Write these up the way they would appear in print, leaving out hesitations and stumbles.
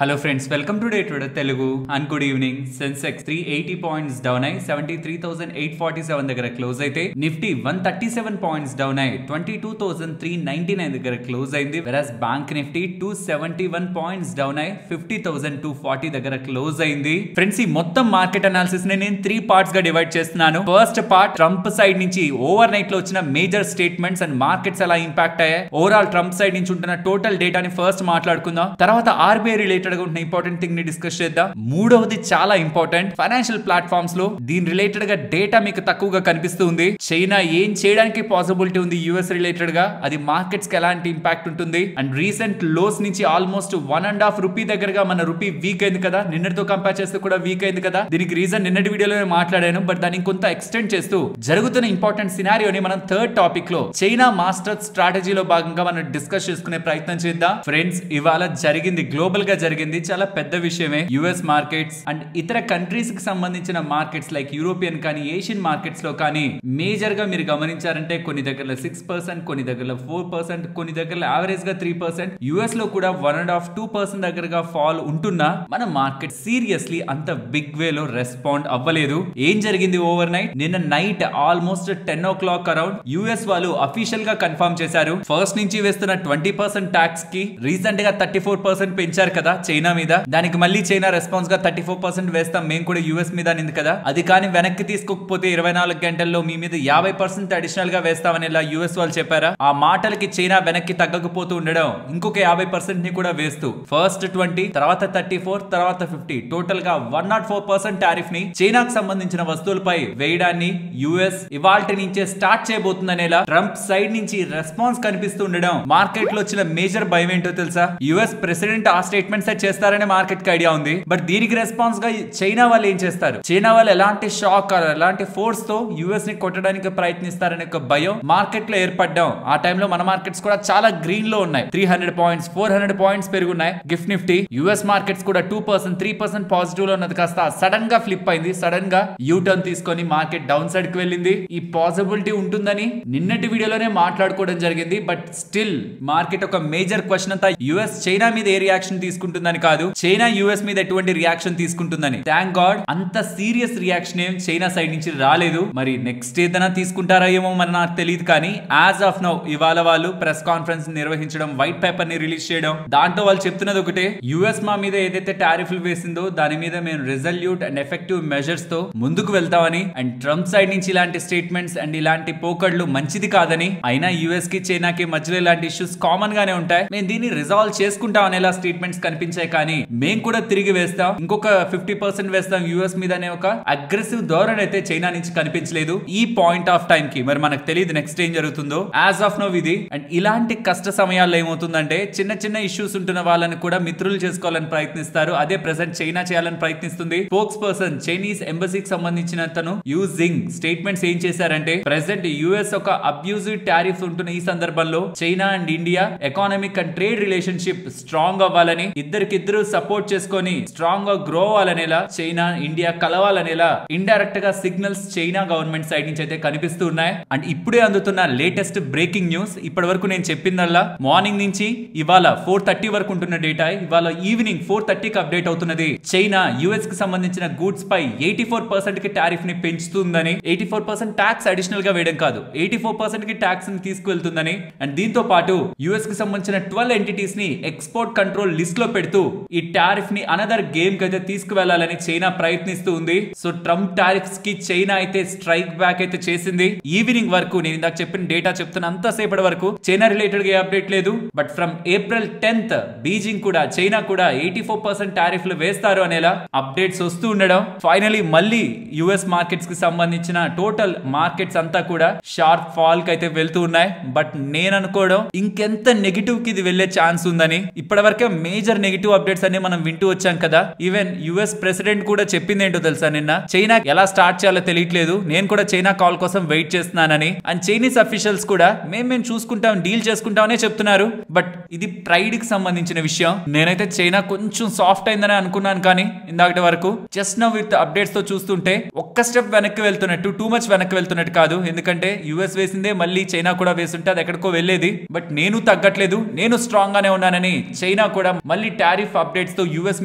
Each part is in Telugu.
Hello friends, welcome to Day Trader Telugu and good evening. Sensex 380 points down అయి 73,847 దగ్గర క్లోజ్ అయితే నిఫ్టీ 137 పాయింట్స్ డౌన్ అయి 22,399 దగ్గర క్లోజ్ అయింది. వెరాస్ బ్యాంక్ నిఫ్టీ 271 పాయింట్స్ డౌన్ అయి 50,240 దగ్గర క్లోజ్ అయింది. ఫ్రెండ్స్, ఈ మొత్తం మార్కెట్ అనాలిసిస్ ని నేను 3 పార్ట్స్ గా డివైడ్ చేస్తున్నాను. ఫస్ట్ పార్ట్ ట్రంప్ సైడ్ నుంచి ఓవర్ నైట్ లో వచ్చిన మేజర్ స్టేట్మెంట్స్ అండ్ మార్కెట్స్ ఎలా ఇంపాక్ట్ అయ్యాయి, ఓవరాల్ ట్రంప్ సైడ్ నుంచి ఉంటున్న టోటల్ డేటాని ఫస్ట్ మాట్లాడుకుందాం. తర్వాత ఆర్బీఐ రిలేటెడ్ ఇంపార్టెంట్ థింగ్ ని డిస్కస్ చేద్దాం. మూడవది చాలా ఇంపార్టెంట్, ఫైనాన్షియల్ ప్లాట్ఫామ్స్ లో దీని రిలేటెడ్ గా డేటా మీకు తక్కువగా కనిపిస్తుంది. చైనా ఏం చేయడానికి పాసిబిలిటీ ఉంది యుఎస్ రిలేటెడ్ గా, అది మార్కెట్స్ కి ఎలాంటి ఇంపాక్ట్ ఉంటుంది, అండ్ రీసెంట్ లోస్ నుంచి ఆల్మోస్ట్ 1.5 రూపీ దగ్గరగా మన రూపీ వీక్ అయింది కదా, నిన్నటితో కంపేర్ చేస్తే కూడా వీక్ అయింది కదా. దీనికి రీజన్ నిన్నటి వీడియోలో మాట్లాడాను, బట్ దాన్ని కొంత ఎక్స్టెండ్ చేస్తూ జరుగుతున్న ఇంపార్టెంట్ సినారియోని మనం థర్డ్ టాపిక్ లో చైనా మాస్టర్ స్ట్రాటజీలో భాగంగా మనం డిస్కస్ చేసుకునే ప్రయత్నం చేద్దాం. ఫ్రెండ్స్, ఇవాళ జరిగింది గ్లోబల్ గా జరిగింది చాలా పెద్ద విషయమే. యుఎస్ మార్కెట్స్ అండ్ ఇతర కంట్రీస్ కి సంబంధించిన మార్కెట్స్ లైక్ యూరోపియన్ కానీ ఏషియన్ మార్కెట్స్ లో కానీ మేజర్ గా మీరు గమనించారంటే కొన్ని దగ్గర 6%, కొన్ని దగ్గర 4%, కొన్ని దగ్గర యావరేజ్ గా 3%, యుఎస్ లో కూడా 1.5-2% దగ్గరగా ఫాల్ ఉంటున్నా మన మార్కెట్ సీరియస్లీ అంత బిగ్ వే లో రెస్పాండ్ అవ్వలేదు. ఏం జరిగింది ఓవర్ నైట్? నిన్న night almost 10 o'clock around US వాళ్ళు అఫీషియల్ గా కన్ఫర్మ్ చేశారు, ఫస్ట్ నుంచి వేస్తున్న 20% ట్యాక్స్ కి రీసెంట్ గా 34% పెంచారు కదా చైనా మీద. దానికి మళ్ళీ చైనా రెస్పాన్స్ గా 34% వేస్తాం మేము కూడా యుఎస్ మీద అనింది కదా. అది కానీ వెనక్కి తీసుకోకపోతే 24 గంటల్లో మీ మీద 50% అడిషనల్ గా వేస్తామని ఇలా యుఎస్ వాళ్ళు చెప్పారా. ఆ మాటలకి చైనా వెనక్కి తగ్గకపోతూ ఉండడం ఇంకొక 50% ని కూడా వేస్తూ ఫస్ట్ 20, తర్వాత 34, తర్వాత 50, టోటల్ గా 104% టారిఫ్ ని చైనాకు సంబంధించిన వస్తువులపై వేయడాన్ని యుఎస్ ఇవాల్టి నుంచే స్టార్ట్ చేయబోతుందనేలా ట్రంప్ సైడ్ నుంచి రెస్పాన్స్ కనిపిస్తూ ఉండడం మార్కెట్ లో వచ్చిన మేజర్ భయం ఏంటో తెలుసా? యుఎస్ ప్రెసిడెంట్ ఆ స్టేట్మెంట్స్ చేస్తారనే మార్కెట్ కి ఐడియా ఉంది, బట్ దీనికి రెస్పాన్స్ గా చైనా వాళ్ళు ఏం చేస్తారు, చైనా వాళ్ళు ఎలాంటి షాక్ ఎలాంటి ఫోర్స్ తో యుఎస్ ని కొట్టడానికి ప్రయత్నిస్తారనే ఒక భయం మార్కెట్ లో ఏర్పడ్డాం. ఆ టైంలో మన మార్కెట్స్ కూడా చాలా గ్రీన్ లో ఉన్నాయి, 300 పాయింట్స్ 400 పాయింట్స్ పెరుగున్నాయి. గిఫ్ట్ నిఫ్టీ యుఎస్ మార్కెట్స్ కూడా 2% 3% పాజిటివ్ లో ఉన్నది కాస్త సడన్ గా ఫ్లిప్ అయింది, సడన్ గా యూ టర్న్ తీసుకొని మార్కెట్ డౌన్ సైడ్ కి వెళ్ళింది. ఈ పాసిబిలిటీ ఉంటుందని నిన్నటి వీడియోలోనే మాట్లాడుకోవడం జరిగింది, బట్ స్టిల్ మార్కెట్ ఒక మేజర్ క్వశ్చన్ అంతా యుఎస్ చైనా మీద ఏ రియాక్షన్ తీసుకుంటుందని కాదు, చైనా యుఎస్ మీద ఎటువంటి రియాక్షన్ తీసుకుంటుందని. థ్యాంక్ గాడ్ అంత సీరియస్ రియాక్షన్ ఏం చైనా సైడ్ నుంచి రాలేదు. మరి నెక్స్ట్ ఏదైనా తీసుకుంటారా ఏమో మరి నాకు తెలియదు, కానీ యాజ్ ఆఫ్ నౌ ఇవాళ వాళ్ళు ప్రెస్ కాన్ఫరెన్స్ నిర్వహించడం, వైట్ పేపర్ ని రిలీజ్ చేయడం, దాంట్లో వాళ్ళు చెప్తున్నది ఒకటే, యుఎస్ మా మీద ఏదైతే టారిఫ్లు వేసిందో దాని మీద మేము రిజల్యూట్ అండ్ ఎఫెక్టివ్ మెజర్స్ తో ముందుకు వెళ్తామని, అండ్ ట్రంప్ సైడ్ నుంచి ఇలాంటి స్టేట్మెంట్స్ అండ్ ఇలాంటి పోకడ్లు మంచిది కాదని, అయినా యుఎస్ కి చైనాకి మధ్యలో ఇలాంటి ఇష్యూస్ కామన్ గానే ఉంటాయి, మేము దీన్ని రిజాల్వ్ చేసుకుంటాం అనేలా స్టేట్మెంట్స్ కనిపించాయి. కానీ మేము కూడా తిరిగి వేస్తాం, ఇంకొక 50% వేస్తాం యుఎస్ మీద అనే ఒక అగ్రెసివ్ ధోరణి అయితే చైనా నుంచి కనిపించలేదు ఈ పాయింట్ ఆఫ్ టైం కి. మరి మనకు తెలియదు నెక్స్ట్ ఏం జరుగుతుందో. యాజ్ ఆఫ్ నో ఇది. అండ్ ఇలాంటి కష్ట సమయాల్లో ఏమవుతుందంటే చిన్న చిన్న ఇష్యూస్ ఉంటున్న వాళ్ళని కూడా మిత్రులు చేసుకోవాలని ప్రయత్నిస్తారు. అదే ప్రెసెంట్ చైనా చేయాలని ప్రయత్నిస్తుంది. స్పోక్స్ పర్సన్ చైనీస్ ఎంబసీకి సంబంధించిన తను యూజింగ్ స్టేట్మెంట్స్ ఏం చేశారంటే, ప్రెసెంట్ యుఎస్ ఒక అబ్యూజివ్ టారిఫ్స్ ఉంటున్న ఈ సందర్భంలో China and India economic and trade relationship strong అవ్వాలని, ఇద్దరికిద్దరు సపోర్ట్ చేసుకొని స్ట్రాంగ్ గా గ్రో అవ్వాలనేలా, చైనా ఇండియా కలవాలనేలా ఇండైరెక్ట్ గా సిగ్నల్స్ చైనా గవర్నమెంట్ సైడ్ నుంచి అయితే కనిపిస్తూ ఉన్నాయి. అండ్ ఇప్పుడే అందుతున్న లేటెస్ట్ బ్రేకింగ్ న్యూస్, ఇప్పటి వరకు నేను చెప్పిందల్లా మార్నింగ్ నుంచి ఇవాళ 4:30 వరకు ఉంటున్న డేటా ఇవాళ ఈవినింగ్ 4:30కి అప్డేట్ అవుతున్నది. చైనా యుఎస్ కి సంబంధించిన గూడ్స్ పై 84% కి టారిఫ్ ని పెంచుతుందని, 84% ట్యాక్స్ అడిషనల్ గా వేయడం కాదు, 84% కి ట్యాక్స్ ని తీసుకువెళ్తుందని, అండ్ దీంతో పాటు యుఎస్ కి సంబంధించిన 12 ఎంటిటీస్ ని ఎక్స్పోర్ట్ కంట్రోల్ లిస్ట్ లో పెడుతూ ఈ టారిఫ్ ని అనదర్ గేమ్ కి అయితే తీసుకువెళ్లాలని చైనా ప్రయత్నిస్తూ ఉంది. సో ట్రంప్ టారిఫ్స్ కి చైనా అయితే స్ట్రైక్ బ్యాక్ అయితే చేసింది. ఈవినింగ్ వరకు నేను ఇందాక చెప్పిన డేటా చెప్తున్న అంతసేపటి వరకు చైనా రిలేటెడ్ గా అప్డేట్ లేదు, but from April 10th Beijing కూడా చైనా కూడా 84% టారిఫ్లు వేస్తారు అనేలా అప్డేట్స్ వస్తూ ఉండడం, ఫైనలీ మళ్ళీ యుఎస్ మార్కెట్స్ కి సంబంధించిన టోటల్ మార్కెట్స్ అంతా కూడా షార్ప్ ఫాల్ కి అయితే వెళ్తూ ఉన్నాయి. బట్ నేను అనుకోవడం ఇంకెంత నెగిటివ్ కి ఇది వెళ్లే ఛాన్స్ ఉందని. ఇప్పటివరకే మేజర్ నెగిటివ్ అప్డేట్స్ అన్ని మనం వింటూ వచ్చాం కదా. ఈవెన్ యుఎస్ ప్రెసిడెంట్ కూడా చెప్పింది ఏంటో తెలుసా, నిన్న చైనా ఎలా స్టార్ట్ చేయాలో తెలియట్లేదు, నేను కూడా చైనా కాల్ కోసం వెయిట్ చేస్తున్నానని. అండ్ చైనీస్ అఫీషియల్స్ కూడా మేము చూసుకుంటాం, డీల్ చేసుకుంటామనే చెప్తున్నారు. బట్ ఇది ప్రైడ్ కి సంబంధించిన విషయం. నేనైతే చైనా కొంచెం సాఫ్ట్ అయిందని అనుకున్నాను, కానీ ఇందాకటి వరకు జస్ట్ నౌ విత్ అప్డేట్స్ తో చూస్తుంటే ఒక్క స్టెప్ వెనక్కి వెళ్తున్నట్టు, టూ మచ్ వెనక్కి వెళ్తున్నట్టు కాదు. ఎందుకంటే యుఎస్ వేసిందే మళ్ళీ చైనా కూడా వేస్తుంటే అది ఎక్కడికో వెళ్ళేది. బట్ నేను తగ్గట్లేదు, నేను స్ట్రాంగ్ గానే ఉన్నానని చైనా కూడా మళ్ళీ టారిఫ్ అప్డేట్స్ తో యూఎస్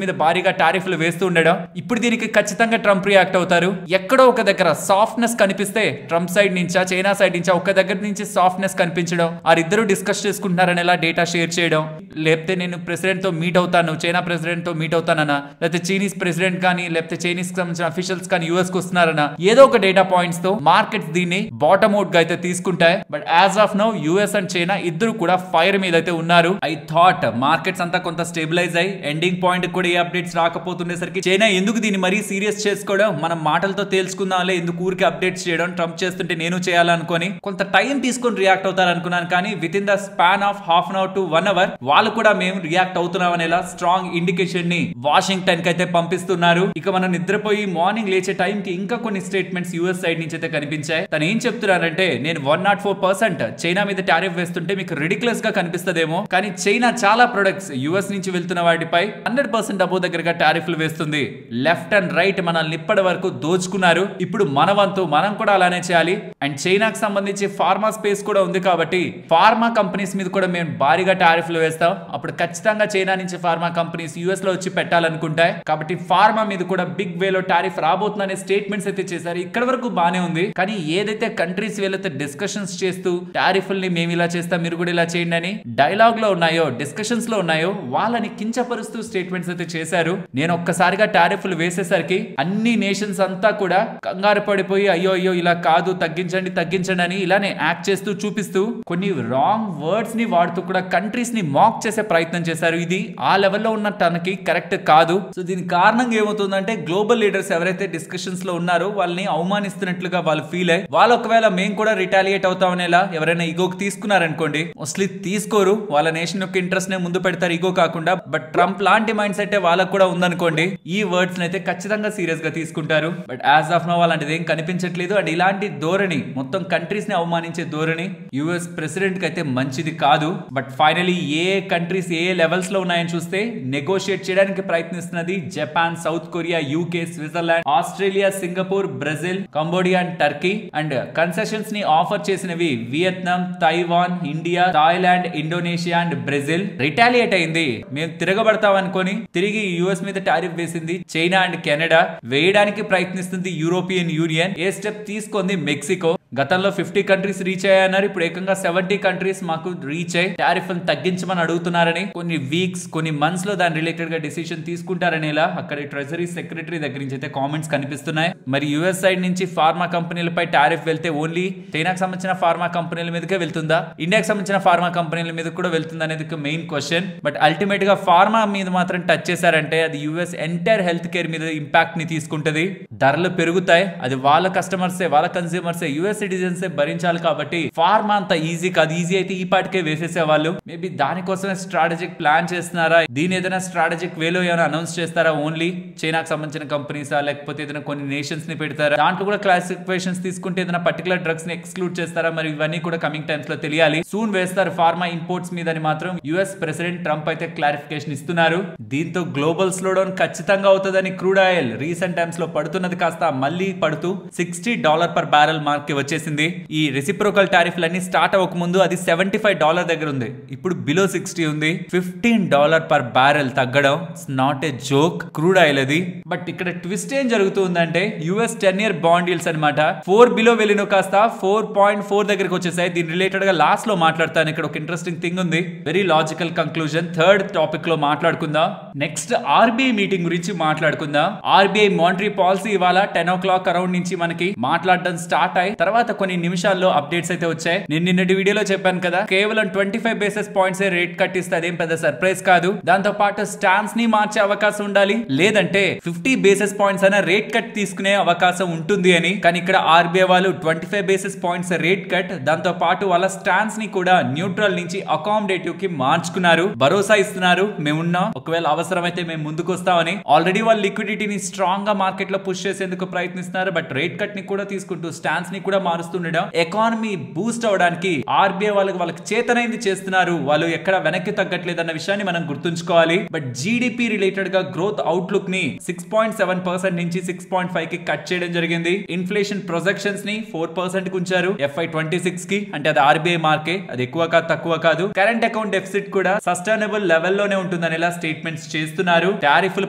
మీద భారీగా టారిఫ్లు వేస్తూ ఉండడం, ఇప్పుడు దీనికి ఖచ్చితంగా ట్రంప్ రియాక్ట్ అవుతారు. ఎక్కడో ఒక దగ్గర సాఫ్ట్నెస్ కనిపిస్తే ట్రంప్ సైడ్ నుంచా చైనా సైడ్ నుంచా ఒక దగ్గర నుంచి సాఫ్ట్నెస్ కనిపించడం, వారిద్దరూ డిస్కస్ చేసుకుంటున్నారని ఎలా డేటా షేర్ చేయడం, లేకపోతే నేను ప్రెసిడెంట్ తో మీట్ అవుతాను, చైనా ప్రెసిడెంట్ తో మీట్ అవుతానన్నా, లేకపోతే చైనీస్ ప్రెసిడెంట్ కానీ లేకపోతే చైనీస్ సంబంధించిన అఫీషియల్స్ కానీ యూఎస్ కు వస్తున్నారన్నా, ఏదో ఒక డేటా పాయింట్స్ తో మార్కెట్స్ దీన్ని బాటమ్ అవుట్ గా అయితే తీసుకుంటాయి. But as of now US and China ఇద్దరు కూడా ఫైర్ మీద అయితే ఉన్నారు. ఐ థాట్ మార్కెట్స్ అంతా కొంత స్టెబిలైజ్ అయ్యి ఎండింగ్ పాయింట్ కూడా ఏ అప్డేట్స్ రాకపోతుండేసరికి చైనా ఎందుకు దీన్ని మరీ సీరియస్ చేసుకోవడం, మనం మాటలతో తేల్చుకుందాంలే, ఎందుకు ఊరికి అప్డేట్స్ చేయడం, ట్రంప్ చేస్తుంటే నేను చేయాలనుకొని కొంత టైం తీసుకొని రియాక్ట్ అవుతారు అనుకున్నాను. కానీ within the span of half an hour to 1 hour వాళ్ళు కూడా మేము రియాక్ట్ అవుతున్నాం అనేలా స్ట్రాంగ్ ఇండికేషన్ ని వాషింగ్టన్ కి అయితే పంపిస్తున్నారు. ఇక మనం నిద్రపోయి మార్నింగ్ లేచే టైం కి ఇంకా కొన్ని స్టేట్మెంట్స్ యూఎస్ సైడ్ నుంచి అయితే కనిపించాయి. తను ఏం చెప్తున్నారంటే, నేను 104% చైనా మీద టారిఫ్ వేస్తుంటే మీకు రిడిక్యులస్ గా కనిపిస్తదేమో, కానీ చైనా చాలా ప్రొడక్ట్స్ యూఎస్ నుంచి వెళ్తున్న వాటిపై 100% అబో దగ్గరగా టారిఫ్లు వేస్తుంది. లెఫ్ట్ అండ్ రైట్ మనల్ని ఇప్పటి వరకు దోచుకున్నారు. ఇప్పుడు మన వంతు మనం కూడా అలానే చేయాలి. అండ్ చైనాకు సంబంధించి ఫార్మా స్పేస్ కూడా ఉంది కాబట్టి ఫార్మా కంపెనీస్ మీద కూడా మేము భారీగా టారిఫ్లు వేస్తాం. అప్పుడు ఖచ్చితంగా చైనా నుంచి ఫార్మా కంపెనీస్ యూఎస్ లో వచ్చి పెట్టాలనుకుంటాయి. కాబట్టి ఫార్మా మీద కూడా బిగ్ వేలో టారిఫ్ రాబోతుందనే స్టేట్మెంట్స్ అయితే చేశారు. ఇక్కడ వరకు బానే ఉంది. కానీ ఏదైతే కంట్రీస్ వీళ్ళతో డిస్కషన్స్ చేస్తూ టారిఫ్ల్ని మేము ఇలా చేస్తాం మీరు కూడా ఇలా చేయండి అని డైలాగ్ లో ఉన్నాయో డిస్కషన్స్ లో ఉన్నాయో వాళ్ళని కించపరుస్తూ స్టేట్మెంట్స్ అయితే చేశారు. నేను ఒక్కసారిగా టారిఫ్లు వేసేసరికి అన్ని నేషన్స్ అంతా కూడా కంగారు పడిపోయి అయ్యో అయ్యో ఇలా కాదు, తగ్గించండి తగ్గించండి అని ఇలానే యాక్ట్ చేస్తూ చూపిస్తూ కొన్ని రాంగ్ వర్డ్స్ ని వాడుతూ కూడా కంట్రీస్ ని మాక్ చేసే ప్రయత్నం చేశారు. ఇది ఆ లెవెల్లో ఉన్న తనకి కరెక్ట్ కాదు. సో దీనికి కారణం ఏమవుతుందంటే గ్లోబల్ లీడర్స్ ఎవరైతే డిస్కషన్స్ లో ఉన్నారో వాళ్ళని అవమానిస్తున్నట్లుగా వాళ్ళు ఫీల్ అయ్యి వాళ్ళు ఒకవేళ మేము కూడా రిటాలియేట్ అవుతామనేలా ఎవరైనా ఈగోకి తీసుకున్నారనుకోండి, మోస్ట్లీ తీసుకోరు. వాళ్ళ నేషన్ యొక్క ఇంట్రెస్ట్ నే ముందు పెడతారు ఈగో కాకుండా. బట్ ట్రంప్ లాంటి మైండ్ సెట్ వాళ్ళకు కూడా ఉందనుకోండి, ఈ వర్డ్స్ అయితే ఖచ్చితంగా సీరియస్ గా తీసుకుంటారు. బట్ యాజ్ ఆఫ్ నో అలాంటిది ఏం కనిపించట్లేదు. అండ్ ఇలాంటి ధోరణి మొత్తం కంట్రీస్ ని అవమానించే ధోరణి యుఎస్ ప్రెసిడెంట్ కి అయితే మంచిది కాదు. But finally A countries A levels లో ఉన్నాయని చూస్తే నెగోషియేట్ చేయడానికి ప్రయత్నిస్తున్నది Japan, south Korea, UK, Switzerland, Australia, Singapore, Brazil, Cambodia and Turkey. And concessions ని ఆఫర్ చేసినవి Vietnam, Taiwan, India, Thailand, Indonesia and Brazil. Retaliate అయింది, మేము తిరగబడతాం అనుకొని తిరిగి యుఎస్ మీద టారిఫ్ వేసింది చైనా అండ్ కెనడా. వేయడానికి ప్రయత్నిస్తుంది యూరోపియన్ యూనియన్. ఏ స్టెప్ తీసుకుంది మెక్సికో. గతంలో 50 కంట్రీస్ రీచ్ అయ్యారు, ఇప్పుడు ఏకంగా 70 కంట్రీస్ మాకు రీచ్ అయ్యి టారిఫ్ తగ్గించమని అడుగుతున్నారని కొన్ని వీక్స్ కొన్ని మంత్స్ లో దాని రిలేటెడ్ గా డిసిషన్ తీసుకుంటారనేలా అక్కడ ట్రెజరీ సెక్రటరీ దగ్గర నుంచి అయితే కామెంట్స్ కనిపిస్తున్నాయి. మరి యుఎస్ సైడ్ నుంచి ఫార్మా కంపెనీలపై టారిఫ్ వెళ్తే ఓన్లీ చైనాకు సంబంధించిన ఫార్మా కంపెనీల మీదకే వెళ్తుందా, ఇండియాకి సంబంధించిన ఫార్మా కంపెనీల మీద కూడా వెళ్తుందా అనేది మెయిన్ క్వశ్చన్. బట్ అల్టిమేట్ గా ఫార్మా మీద మాత్రం టచ్ చేశారంటే అది యుఎస్ ఎంటైర్ హెల్త్ కేర్ మీద ఇంపాక్ట్ ని తీసుకుంటది. ధరలు పెరుగుతాయి, అది వాళ్ళ కస్టమర్సే వాళ్ళ కన్స్యూమర్సే యుఎస్ సిటిజన్స్ భరించాలి. కాబట్టి ఫార్మా అంత ఈజీ కాదు. ఈజీ అయితే ఈ పాటికే వేసేసే వాళ్ళు. మేబీ దానికోసమే స్ట్రాటజిక్ ప్లాన్ చేస్తున్నారా, దీని ఏదైనా స్ట్రాటజిక్ వేలో ఏమైనా అనౌన్స్ చేస్తారా, ఓన్లీ చైనాకు సంబంధించిన కంపెనీసా లేకపోతే ఏదైనా కొన్ని నేషన్స్ ని పెడతారా, దాంట్లో కూడా క్లాసిఫికేషన్స్ తీసుకుంటే ఏదైనా పర్టికులర్ డ్రగ్స్ ని ఎక్స్క్లూడ్ చేస్తారా, మరి ఇవన్నీ కూడా కమింగ్ టైమ్స్ లో తెలియాలి. సూన్ వేస్తారు ఫార్మా ఇంపోర్ట్స్ మీద అని మాత్రం యుఎస్ ప్రెసిడెంట్ ట్రంప్ అయితే క్లారిఫికేషన్ ఇస్తున్నారు. దీంతో గ్లోబల్ స్లో డౌన్ ఖచ్చితంగా అవుతుందని క్రూడ్ ఆయిల్ రీసెంట్ టైమ్స్ లో పడుతున్నది కాస్త మళ్ళీ పడుతూ $60 per barrel మార్క్ కి వచ్చేసింది. ఈ రెసిప్రోకల్ టారిఫ్లన్నీ స్టార్ట్ అవ్వక ముందు అది $75 దగ్గర ఉంది, ఇప్పుడు బిలో 60 ఉంది. $15 per barrel తగ్గడం it's not a joke crude oil అది. బట్ ఇక్కడ ట్విస్ట్ ఏం జరుగుతుందంటే యుఎస్ 10-year బాండ్ డీల్స్ అనమాట 4 బిలో వెళ్ళిన కాస్త 4.4 దగ్గరకు వచ్చేసాయి. దీని రిలేటెడ్ గా లాస్ట్ లో మాట్లాడతాను. ఇక్కడ ఒక ఇంట్రెస్టింగ్ థింగ్ ఉంది, very logical conclusion. Third topic లో మాట్లాడుకుందాం. నెక్స్ట్ ఆర్బీఐ మీటింగ్ గురించి మాట్లాడుకుందాం. ఆర్బీఐ మానిటరీ పాలసీ ఇవాళ 10 o'clock అరౌండ్ నుంచి మనకి మాట్లాడడం స్టార్ట్ అయ్యి తర్వాత కొన్ని నిమిషాల్లో అప్డేట్స్ అయితే వచ్చాయి. నేను నిన్నటి వీడియోలో చెప్పాను కదా, కేవలం 25 basis points రేట్ కట్ ఇస్తే అదేం పెద్ద సర్ప్రైజ్ కాదు. దాంతో పాటు స్టాన్స్ ని మార్చే అవకాశం ఉండాలి, లేదంటే 50 basis points అయినా రేట్ కట్ తీసుకునే అవకాశం ఉంటుంది అని. కానీ ఇక్కడ ఆర్బీఐ వాళ్ళు 25 basis points రేట్ కట్, దాంతో పాటు వాళ్ళ స్టాన్స్ ని కూడా న్యూట్రల్ నుంచి అకామిడేటివ్ కి మార్చుకున్నారు. భరోసా ఇస్తున్నారు, మేమున్నాం, ఒకవేళ అవసరమైతే మేము ముందుకు వస్తామని. ఆల్రెడీ వాళ్ళ లిక్విడిటీని స్ట్రాంగ్ గా మార్కెట్ లో పుష్ చేసేందుకు ప్రయత్నిస్తున్నారు. బట్ రేట్ కట్ ని కూడా తీసుకుంటూ స్టాన్స్ ని కూడా మారుస్తుండడం ఎకానమీ బూస్ట్ అవడానికి ఆర్బీఐ వాళ్ళకి చేతనైంది చేస్తున్నారు. వాళ్ళు ఎక్కడ వెనక్కి తగ్గట్లేదు అన్న విషయాన్ని మనం గుర్తుంచుకోవాలి. బట్ జీడిపి రిలేటెడ్ గా గ్రోత్ అవుట్లుక్ ని 6.7% నుంచి 6.5 కి కట్ చేయడం జరిగింది. ఇన్ఫ్లేషన్ ప్రొజెక్షన్స్ ని 4% కి ఉంచారు FY26 కి. అంటే అది ఆర్బీఐ మార్కే, అది ఎక్కువ కాదు తక్కువ కాదు. కరెంట్ అకౌంట్ డెఫిసిట్ కూడా సస్టైనబుల్ లెవెల్లోనే ఉంటుందని ఇలా స్టేట్మెంట్స్ చేస్తున్నారు. టారిఫ్లు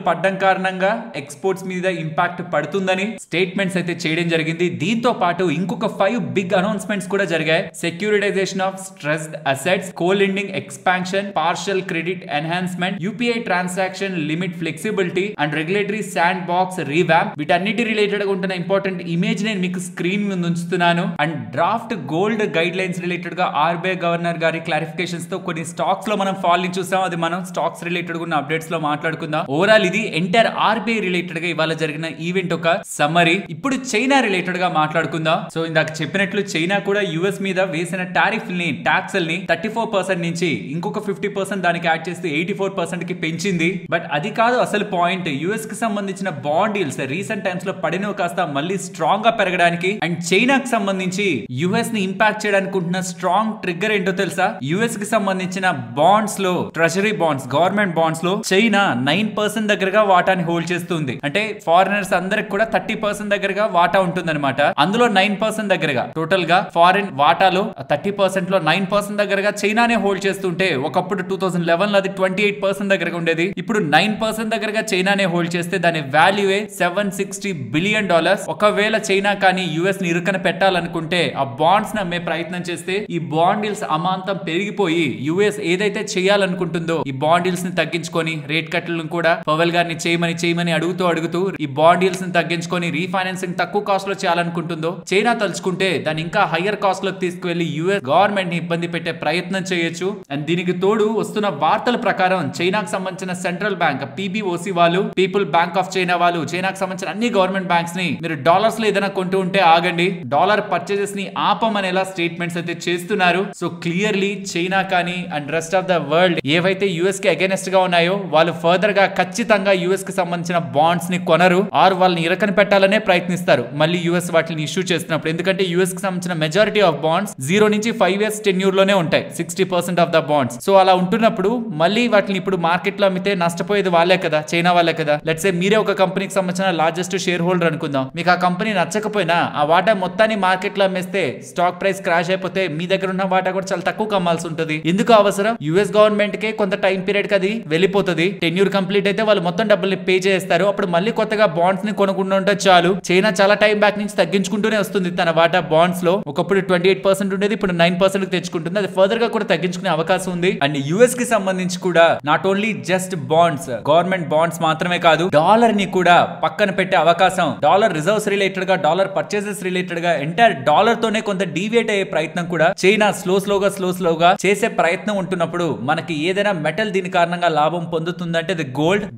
పడ్డం కారణంగా ఎక్స్పోర్ట్స్ మీద ఇంపాక్ట్ పడుతుందని స్టేట్మెంట్స్ అయితే చేయడం జరిగింది. దీంతో పాటు ఇంకొక 5 బిగ్ అనౌన్స్మెంట్స్ కూడా జరిగాయి. Securitization of stressed assets, co-lending expansion, partial credit enhancement, UPI transaction limit flexibility and regulatory sandbox revamp. వీటన్నిటి రిలేటెడ్ గా ఉంటున్న ఇంపార్టెంట్ ఇమేజ్ నేను మీకు స్క్రీన్ ముందు ఉంచుతున్నాను. And draft gold guidelines related గా ఆర్బీఐ గవర్నర్ గారి క్లారిఫికేషన్స్ తో కొన్ని స్టాక్స్ లో మనం ఫాల్ ని చూసాం. అది మనం స్టాక్స్ రిలేటెడ్ గా ఉన్న అప్డేట్స్ లో మాట్లాడుకుందాం. ఓవరాల్ ఇది ఎంటైర్ ఆర్బీఐ రిలేటెడ్ గా ఇవాళ జరిగిన ఈవెంట్ ఒక సమ్మరీ. ఇప్పుడు చైనా రిలేటెడ్ గా మాట్లాడుకుందాం. సో ఇందాక చెప్పినట్లు చైనా కూడా యుఎస్ మీద వేసిన టారిఫ్ ని, ట్యాక్స్ ని 34% నుంచి ఇంకొక 50% దానికి యాడ్ చేస్తే 84% కి పెంచింది. బట్ అది కాదు అసలు పాయింట్. యుఎస్ కి సంబంధించిన బాండ్ డీల్స్ రీసెంట్ టైమ్స్ లో పడినవి కాస్త మళ్ళీ స్ట్రాంగ్ గా పెరగడానికి అండ్ చైనాకి సంబంధించి యుఎస్ ని ఇంపాక్ట్ చేయడానికి ఉంటున్న స్ట్రాంగ్ ట్రిగ్గర్ ఏంటో తెలుసా? యుఎస్ కి సంబంధించిన బాండ్స్ లో, ట్రెజరీ బాండ్స్, గవర్నమెంట్ బాండ్స్ లో చైనా 9% దగ్గరగా వాటాని హోల్డ్ చేస్తుంది. అంటే ఫారినర్స్ అందరికి కూడా 30% దగ్గరగా వాటా ఉంటుందన్నమాట. అందులో 9% దగ్గరగా టోటల్ గా ఫారిన్ వాటాలో 30% లో 9% దగ్గరగా చైనానే హోల్డ్ చేస్తుంటే ఒకప్పుడు 2011 లో అది 28% దగ్గరగా ఉండేది. ఇప్పుడు 9% దగ్గరగా చైనానే హోల్డ్ చేస్తే దాని వాల్యూఏ $760 బిలియన్. ఒకవేళ చైనా కానీ యుఎస్ ని ఇరుకన పెట్టాలనుకుంటే ఆ బాండ్స్ అమ్మే ప్రయత్నం చేస్తే ఈ బాండ్ డీల్స్ అమాంతం పెరిగిపోయి యుఎస్ ఏదైతే చేయాలనుకుంటుందో ఈ బాండ్ డీల్స్ ని తగ్గించుకొని రేట్ కట్లను కూడా పవెల్ గారిని చేయమని అడుగుతూ ఈ బాండ్ డీల్స్ ని తగ్గించుకొని రీఫైనాన్సింగ్ తక్కువ కాస్ట్ లో చేయాలనుకుంటుందో చైనా తలుచుకుంటే దాన్ని ఇంకా హయ్యర్ కాస్ట్ లోకి తీసుకువెళ్లి యుఎస్ గవర్నమెంట్ ని ఇబ్బంది పెట్టే ప్రయత్నం చేయొచ్చు. అండ్ దీనికి తోడు వస్తున్న వార్తల ప్రకారం చైనాకు సంబంధించిన సెంట్రల్ బ్యాంక్ PBOC వాళ్ళు, పీపుల్ బ్యాంక్ ఆఫ్ చైనా వాళ్ళు చైనాకు సంబంధించిన అన్ని గవర్నమెంట్ బ్యాంక్స్ ని మీరు డాలర్స్ లో ఏదైనా కొంటూ ఉంటే ఆగండి, డాలర్ పర్చేజెస్ ని ఆపమనేలా స్టేట్మెంట్స్ అయితే చేస్తున్నారు. సో క్లియర్లీ చైనా కానీ and rest of the world ఏవైతే యుఎస్ కి అగైనెస్ట్ గా ఉన్నాయో వాళ్ళు ఫర్దర్ గా ఖచ్చితంగా యుఎస్ కి సంబంధించిన బాండ్స్ ని కొనరు ఆర్ వాళ్ళని ఇరకని పెట్టాలనే ప్రయత్నిస్తారు మళ్ళీ యుఎస్ వాటిని ఇష్యూ చేస్తున్నప్పుడు. ఎందుకంటే యుఎస్ కి సంబంధించిన మెజారిటీ ఆఫ్ బాండ్స్ 0 నుంచి 5 years టెన్యూర్ లోనే ఉంటాయి, 60% ఆఫ్ ద బాండ్స్. సో అలా ఉంటున్నప్పుడు మళ్ళీ వాటిని ఇప్పుడు మార్కెట్ లో అమ్మితే నష్టపోయేది వాళ్ళే కదా, చైనా వాళ్ళే కదా. లెట్స్ సే మీరే ఒక కంపెనీకి సంబంధించిన లార్జెస్ట్ షేర్ హోల్డర్ అనుకుందాం. మీకు ఆ కంపెనీ నచ్చకపోయినా ఆ వాటా మొత్తాన్ని మార్కెట్ లో అమ్మేస్తే స్టాక్ ప్రైస్ క్రాష్ అయిపోతే మీ దగ్గర ఉన్న వాటా కూడా చాలా తక్కువ కమ్మాల్సి ఉంటుంది. ఎందుకు అవసరం? యుఎస్ గవర్నమెంట్ కే కొంత టైం పీరియడ్ కి అది వెళ్ళిపోతుంది. టెన్యూర్ కంప్లీట్ అయితే వాళ్ళు మొత్తం డబ్బుల్ని పే చేస్తారు. అప్పుడు మళ్ళీ కొత్తగా బాండ్స్ ని కొనుక్కుంటూ ఉంటే చాలు. చైనా చాలా టైం బ్యాక్ నుంచి తగ్గించుకుంటూనే వస్తుంది తన వాటా బాండ్స్ లో. ఒకప్పుడు 28% ఉండేది, ఇప్పుడు 9% కి తెచ్చుకుంటుంది. అది ఫర్దర్ గా కూడా తగ్గించుకునే అవకాశం ఉంది. అండ్ యుఎస్ కి సంబంధించి కూడా not only just bonds, government bonds మాత్రమే కాదు, డాలర్ ని కూడా పక్కన పెట్టే అవకాశం, డాలర్ రిజర్వ్స్ రిలేటెడ్ గా, డాలర్ పర్చేసెస్ రిలేటెడ్ గా ఎంటైర్ డాలర్ తోనే కొంత డీవియేట్ అయ్యే ప్రయత్నం కూడా చైనా స్లోగా చేసే ప్రయత్నం ఉంటున్నప్పుడు మనకి ఏదైనా మెటల్ దీని కారణంగా లాభం పొందుతుందంటే అది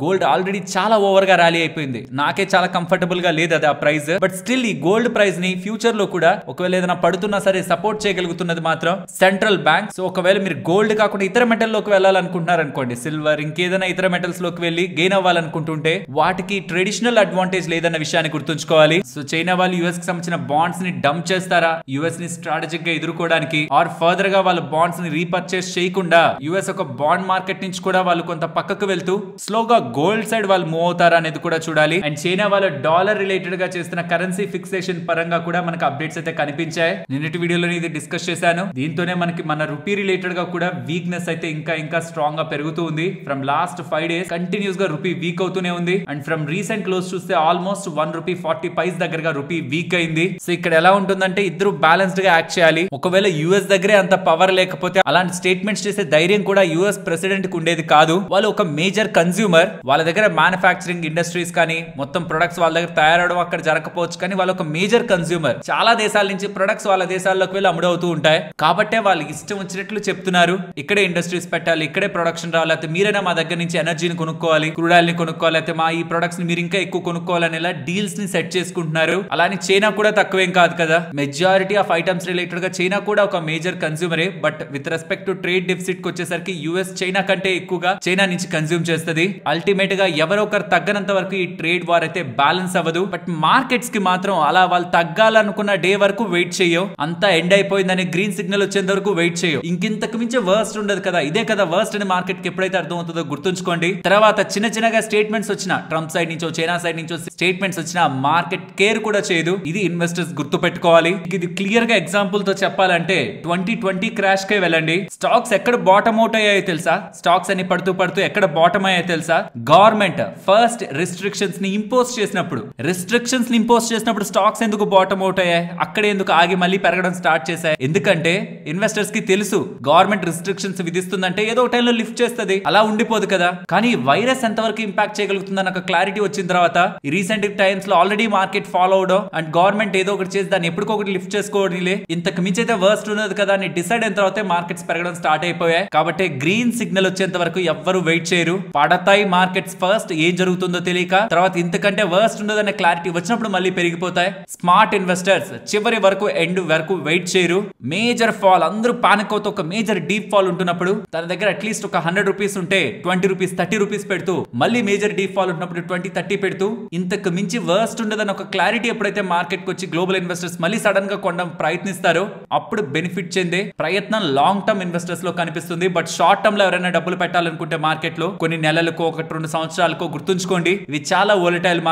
గోల్డ్ ఆల్రెడీ చాలా ఓవర్ గా ర్యాలీ అయిపోయింది. నాకే చాలా కంఫర్టబుల్ గా లేదు అది ఆ ప్రైస్. బట్ స్టిల్ ఈ గోల్డ్ ప్రైస్ ని ఫ్యూచర్ లో కూడా ఒకవేళ ఏదైనా పడుతున్నా సరే సపోర్ట్ చేయగలుగుతున్నది మాత్రం సెంట్రల్ బ్యాంక్. సో ఒకవేళ మీరు గోల్డ్ కాకుండా ఇతర మెటల్ లోకి వెళ్ళాలనుకుంటున్నారు అనుకోండి, సిల్వర్ ఇంకేదైనా ఇతర మెటల్స్ లోకి వెళ్ళి గెయిన్ అవ్వాలనుకుంటుంటే వాటికి ట్రెడిషనల్ అడ్వాంటేజ్ లేదన్న విషయాన్ని గుర్తుంచుకోవాలి. సో చైనా వాళ్ళు యుఎస్ కి సంబంధించిన బాండ్స్ ని డంప్ చేస్తారా యుఎస్ ని స్ట్రాటజిక్ గా ఎదుర్కోవడానికి, ఆర్ ఫర్దర్ గా వాళ్ళు బాండ్స్ ని రీపర్చేస్ చేయకుండా యుఎస్ ఒక బాండ్ మార్కెట్ నుంచి కూడా వాళ్ళు కొంత పక్కకు వెళ్తూ స్లోగా గోల్డ్ సైడ్ వాళ్ళు మూవ్ అవుతారా అనేది కూడా చూడాలి. అండ్ చైనా వాళ్ళు డాలర్ రిలేటెడ్ గా చేస్తున్న కరెన్సీ ఫిక్సేషన్ పరంగా కూడా మనకు అప్డేట్స్ అయితే కనిపించాయి. నిన్నటి వీడియోలో ఇది డిస్కస్ చేశాను. దీంతోనే మనకి మన రూపీ రిలేటెడ్ గా కూడా వీక్నెస్ అయితే ఇంకా స్ట్రాంగ్ గా పెరుగుతూ ఉంది. ఫ్రమ్ లాస్ట్ 5 days కంటిన్యూస్ గా రూపీ వీక్ అవుతూనే ఉంది. అండ్ ఫ్రమ్ రీసెంట్ క్లోజ్ చూస్తే ఆల్మోస్ట్ ₹1.40 దగ్గరగా రూపీ వీక్ అయింది. సో ఇక్కడ ఎలా ఉంటుందంటే ఇద్దరు బ్యాలెన్స్డ్ గా యాక్ట్ చేయాలి. ఒకవేళ యుఎస్ దగ్గరే అంత పవర్ లేకపోతే అలాంటి స్టేట్మెంట్స్ చేసే ధైర్యం కూడా యుఎస్ ప్రెసిడెంట్ కి ఉండేది కాదు. వాళ్ళు ఒక మేజర్ కన్స్యూమర్, వాళ్ళ దగ్గర మ్యానుఫ్యాక్చరింగ్ ఇండస్ట్రీస్ కానీ మొత్తం ప్రొడక్ట్స్ వాళ్ళ దగ్గర తయారవడం అక్కడ జరగకపోవచ్చు, కానీ వాళ్ళు ఒక మేజర్ కన్స్యూమర్. చాలా దేశాల నుంచి ప్రొడక్ట్స్ వాళ్ళ దేశాల్లోకి వెళ్ళి అమ్ముడవుతూ ఉంటాయి. కాబట్టే వాళ్ళకి ఇష్టం వచ్చినట్లు చెప్తున్నారు ఇక్కడే ఇండస్ట్రీస్ పెట్టాలి, ఇక్కడే ప్రొడక్షన్ రావాలి, అయితే మీరైనా మా దగ్గర నుంచి ఎనర్జీని కొనుక్కోవాలి, క్రూడ్ ఆయిల్ ని కొనుక్కోవాలి, అయితే మా ఈ ప్రొడక్ట్స్ ని మీరు ఇంకా ఎక్కువ కొనుక్కోవాలనేలా డీల్స్ ని సెట్ చేసుకుంటున్నారు. అలానే చైనా కూడా తక్కువేం కాదు కదా. మెజారిటీ ఆఫ్ ఐటమ్స్ రిలేటెడ్ గా చైనా కూడా ఒక మేజర్ కన్స్యూమరే. But with respect to trade deficit కి వచ్చేసరికి యుఎస్ చైనా కంటే ఎక్కువగా చైనా నుంచి కన్స్యూమ్ చేస్తుంది. అల్టిమేట్ గా ఎవరొకరు తగ్గనంత వరకు ఈ ట్రేడ్ వార్ అయితే బ్యాలెన్స్ అవ్వదు. బట్ మార్కెట్స్ కి మాత్రం అలా వాళ్ళు తగ్గాలనుకున్న డే వరకు వెయిట్ చేయవు, అంతా ఎండ్ అయిపోయిందని గ్రీన్ సిగ్నల్ వచ్చేంత వరకు వెయిట్ చేయవు. ఇంకింతకు మించి వర్స్ట్ ఉండదు కదా, ఇదే కదా వర్స్ట్ అని మార్కెట్ కి ఎప్పుడైతే అర్థం అవుతుందో గుర్తుంచుకోండి. తర్వాత చిన్న చిన్నగా స్టేట్మెంట్స్ వచ్చిన ట్రంప్ సైడ్ నుంచో చైనా సైడ్ నుంచో స్టేట్మెంట్స్ వచ్చిన మార్కెట్ కేర్ కూడా చేయదు. ఇది ఇన్వెస్టర్స్ గుర్తు పెట్టుకోవాలి. ఇది క్లియర్ గా ఎగ్జాంపుల్ తో చెప్పాలంటే 2020 క్రాష్ కే వెళ్ళండి. స్టాక్స్ ఎక్కడ బాటమ్ అవుట్ అయ్యాయో తెలుసా? స్టాక్స్ అన్ని పడుతూ పడుతూ ఎక్కడ బాటమ్ అయ్యాయో తెలుసా? గవర్నమెంట్ ఫస్ట్ రిస్ట్రిక్షన్స్ ని ఇంపోజ్ చేసినప్పుడు స్టాక్స్ ఎందుకు బాటమ్ అవుట్ అయ్యాయి, అక్కడే ఎందుకు ఆగి మళ్ళీ పెరగడం స్టార్ట్ చేశాయి? ఎందుకంటే ఇన్వెస్టర్స్ కి తెలుసు గవర్నమెంట్ రిస్ట్రిక్షన్స్ విధిస్తుందంటే ఏదో టైంలో లిఫ్ట్ చేస్తుంది, అలా ఉండిపోదు కదా. కానీ వైరస్ ఎంతవరకు ఇంపాక్ట్ చేయగలుగుతుందని ఒక క్లారిటీ వచ్చిన తర్వాత ఈ రీసెంట్ టైమ్స్ లో ఆల్రెడీ మార్కెట్ ఫాలో అవడం అండ్ గవర్నమెంట్ ఏదో ఒకటి చేసి దాన్ని ఎప్పటికొకటి లిఫ్ట్ చేసుకోవడంలే, ఇంతకు మించి అయితే వర్స్ట్ ఉన్నది కదా అని డిసైడ్ అయిన తర్వాత మార్కెట్స్ పెరగడం స్టార్ట్ అయిపోయాయి. కాబట్టి గ్రీన్ సిగ్నల్ వచ్చేంత వరకు ఎవ్వరు వెయిట్ చేయరు. పడతాయి మార్కెట్స్ ఫస్ట్, ఏం జరుగుతుందో తెలియక. తర్వాత ఇంతకంటే వర్స్ట్ ఉండదనే క్లారిటీ వచ్చినప్పుడు మళ్ళీ పెరిగిపోతాయి. స్మార్ట్ ఇన్వెస్టర్స్ చివరి వరకు ఎండ్ వరకు వెయిట్ చేయరు. మేజర్ ఫాల్ అందరూ పానిక్ అవుతూ ఒక మేజర్ డీప్ ఫాల్ ఉంటున్నప్పుడు తన దగ్గర అట్లీస్ట్ ఒక 100 రూపీస్ ఉంటే 20 రూపీస్ 30 రూపీస్ పెడుతూ మళ్ళీ మేజర్ డీప్ ఫాల్ ఉంటున్నప్పుడు 20-30 పెడుతూ ఇంతకు మించి వర్స్ట్ ఉండదని ఒక క్లారిటీ ఎప్పుడైతే మార్కెట్ కి వచ్చి గ్లోబల్ ఇన్వెస్టర్స్ మళ్ళీ సడన్ గా కొనడం ప్రయత్నిస్తారో అప్పుడు బెనిఫిట్ చెందే ప్రయత్నం లాంగ్ టర్మ్ ఇన్వెస్టర్స్ లో కనిపిస్తుంది. బట్ షార్ట్ టర్మ్ లో ఎవరైనా డబ్బులు పెట్టాలనుకుంటే మార్కెట్ లో కొన్ని నెలలకు 1-2 సంవత్సరాలకు గుర్తుంచుకోండి, ఇవి చాలా వోలటైల్